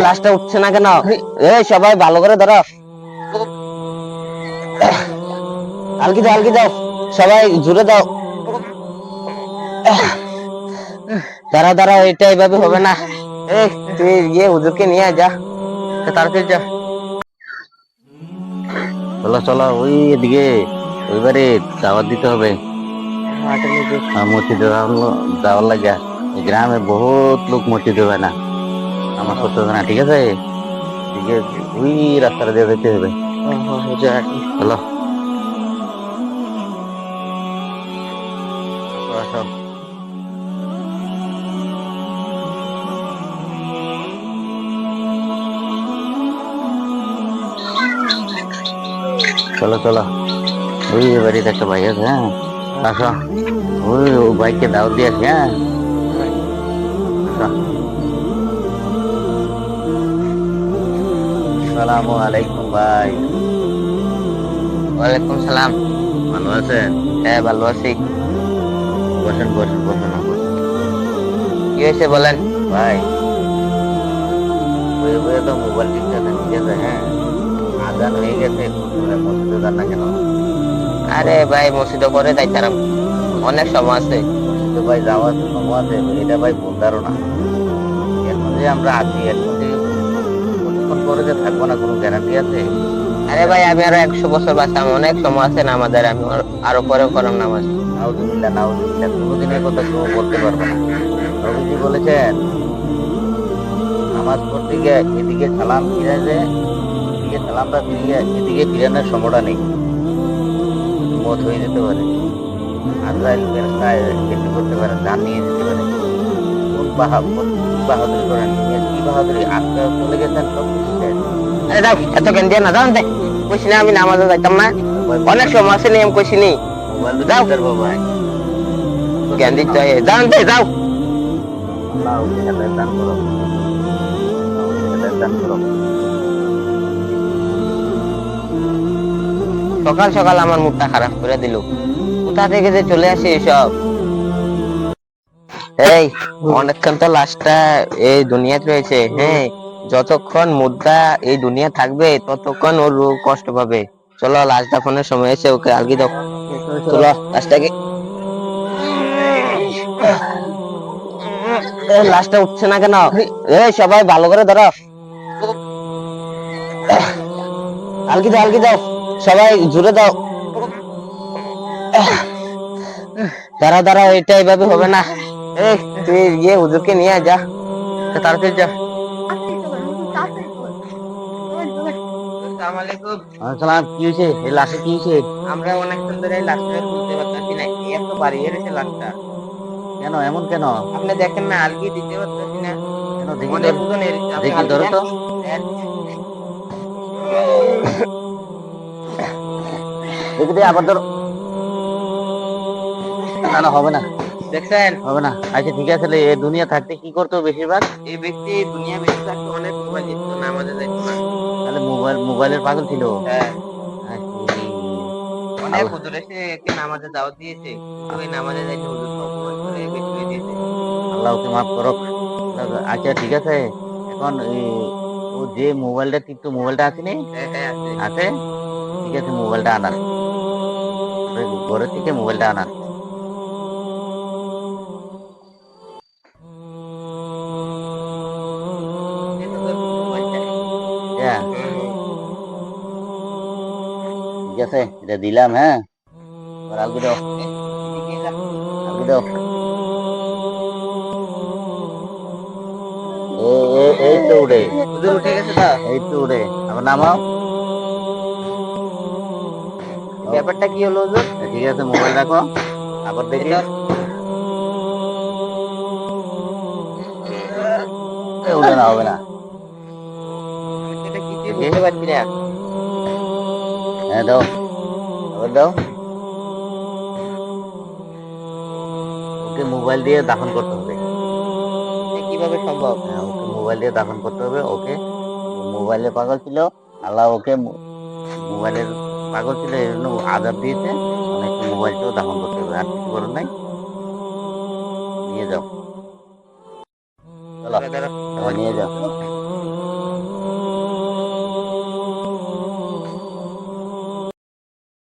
লাশটা উঠছে না কেন? সবাই ভালো করে ধরো। আলগি দাও, আলগি দাও, সবাই জুড়ে দাও। দাঁড়া দাঁড়া, এটা এইভাবে হবে না। তুই গিয়ে হুজুরকে নিয়ে যা, তাড়াতাড়ি যা। চলো চলো, ওই এদিকে ওই বাড়ি দাওয়াত দিতে হবে। মসজিদে যাওয়ার লাগে। এই গ্রামে বহুত লোক মসজিদে হয় না, আমার করতে হবে না, ঠিক আছে? ঠিক আছে, ওই রাস্তাটা দিয়ে যেতে হবে। চলো আসো। চলো চলো, ওই বাড়িতে একটা ভাই আছে, হ্যাঁ আসো। ওই ভাইকে দাওয়াত দিয়ে আসি, হ্যাঁ আসো। আসসালামু আলাইকুম ভাই। ওয়ালাইকুম সালাম। ভালো আছেন? হ্যাঁ, ভালো আছি। বসেন বসেন বসেন বসেন। কি হয়েছে বলেন। ভাই, ওই বইয়ে তো মোবাইল টিপতেছেন, ঠিক আছে? হ্যাঁ, আজান হয়ে গেছে, মসজিদে যান না কেন? আরে ভাই, মসজিদে করে যাইতাম, অনেক সময় আছে। মসজিদে ভাই যাওয়ার সময় আছে, এটা ভাই ভুল ধারণা। এখন যে আমরা আছি, এখন যে কতক্ষণ পরে যে থাকবো না, কোনো গ্যারান্টি আছে? আরে ভাই, আমি আরো 100 বছর বাঁচতাম, অনেক সময় আছে না আমাদের, আমি আরো পরে করাম নামাজ। নাউজুবিল্লাহ নাউজুবিল্লাহ, কোনোদিনের কথা কেউ বলতে পারবে না। নবীজি বলেছেন, নামাজ পড়তে গিয়ে এদিকে সালাম ফিরে যে, এদিকে সালামটা ফিরিয়ে এদিকে ফিরানোর সময়টা নেই, মত হয়ে যেতে পারে। আজরাইল ফেরেশতা এসে করতে পারে, জান নিয়ে যেতে পারে। বাহাদুরি করেন, কি বাহাদুরি? আজকে চলে গেছেন, সব কিছু শেষ। আরে যাও, এত জ্ঞান দিয়ে না, জানতে কইছি না আমি নামাজে যাইতাম না, অনেক সময় আছে নিয়ম কইছি নি। মোবাইল তো যাও, চিন্তার বাবা। জ্ঞান দিতে হয়, জানতে যাও। আল্লাহ ওকে হেদায়েত দান করো, আল্লাহ ওকে হেদায়েত দান করো। সকাল সকাল আমার মুডটা খারাপ করে দিল, কোথা থেকে যে চলে আসে এসব। এই, অনেকক্ষণ তো লাশটা এই দুনিয়াতে রয়েছে, হ্যাঁ, যতক্ষণ মুদ্রা এই দুনিয়া থাকবে ততক্ষণ ওর রূহ কষ্ট পাবে। চলো, লাশ দাফনের সময় এসে ওকে আলগি দাও। চলো লাশটাকে। লাশটা উঠছে না কেন? সবাই ভালো করে ধরো। আলগি দাও, আলগি দাও, সবাই জুড়ে দাও। দাঁড়া দাঁড়া, এটা এইভাবে হবে না। তুই গিয়ে হুজুরকে নিয়ে যা, তাড়াতাড়ি যা। আসসালামু আলাইকুম। সালাম, কি হয়েছে? এই লাশে কি হয়েছে? আমরা অনেকক্ষণ ধরে এই লাশটা তুলতে পারতেছি না, এত বাড়িয়ে রয়েছে লাশটা। কেন এমন কেন? আপনি দেখেন না, আলগি দিতে পারতেছি না, কেন দেখি অনেক ওজন আপনি দেখি আলগি ধরো দেন। তো, দেন। দেখি দে, আবার ধরো। না না, হবে না, দেখছেন, হবে না। আচ্ছা ঠিক আছে, এই দুনিয়া থাকতে কি করতো বেশিরভাগ? এই ব্যক্তি দুনিয়া বেঁচে থাকতে অনেক মোবাইল দিত না, আমাদের যাইতো না। তাহলে মোবাইলের পাগল ছিল। হ্যাঁ, আচ্ছা, অনেক হুজুর এসে একে নামাজে দাওয়াত দিয়েছে, কিন্তু ওই নামাজে যাইতে হুজুরকে অপমান করে বের করে দিয়েছে। আল্লাহ ওকে মাফ করুক। আচ্ছা ঠিক আছে, এখন ও যে মোবাইলটা টিপতো, মোবাইলটা আছে নি? হ্যাঁ হ্যাঁ, আছে। আছে, ঠিক আছে, মোবাইলটা আনান, ঘরের থেকে মোবাইলটা আনান। এই তো তোর মোবাইলটা। হ্যাঁ হুম, ঠিক আছে, এটা দিলাম, হ্যাঁ। এবার আলগি দাও, এদিকে যা। আলগি দাও। এই তো উড়ে, হুজুর উঠে গেছে তো। এই তো উড়ে, আবার নামাও। ব্যাপারটা কি হলো হুজুর? ঠিক আছে, মোবাইল রাখো, আবার দেখি। এটা উড়ে না, হবে না। আমি তো এটা কিছুই দেখি, বুঝতে পারছি না। হ্যাঁ দাও, আবার দাও। ওকে মোবাইল দিয়ে দাফন করতে হবে। এ কিভাবে সম্ভব? হ্যাঁ, ওকে মোবাইল দিয়ে দাফন করতে হবে। ওকে মোবাইলে পাগল ছিল, আল্লাহ ওকে মোবাইলের পাগল ছিল, এই জন্য আজাব দিয়েছে। অনেককে মোবাইলটাও দাফন করতে হবে, আর কিছু করার নাই। নিয়ে যাও, চলো, দাঁড়া দাঁড়া। এবার নিয়ে যাও।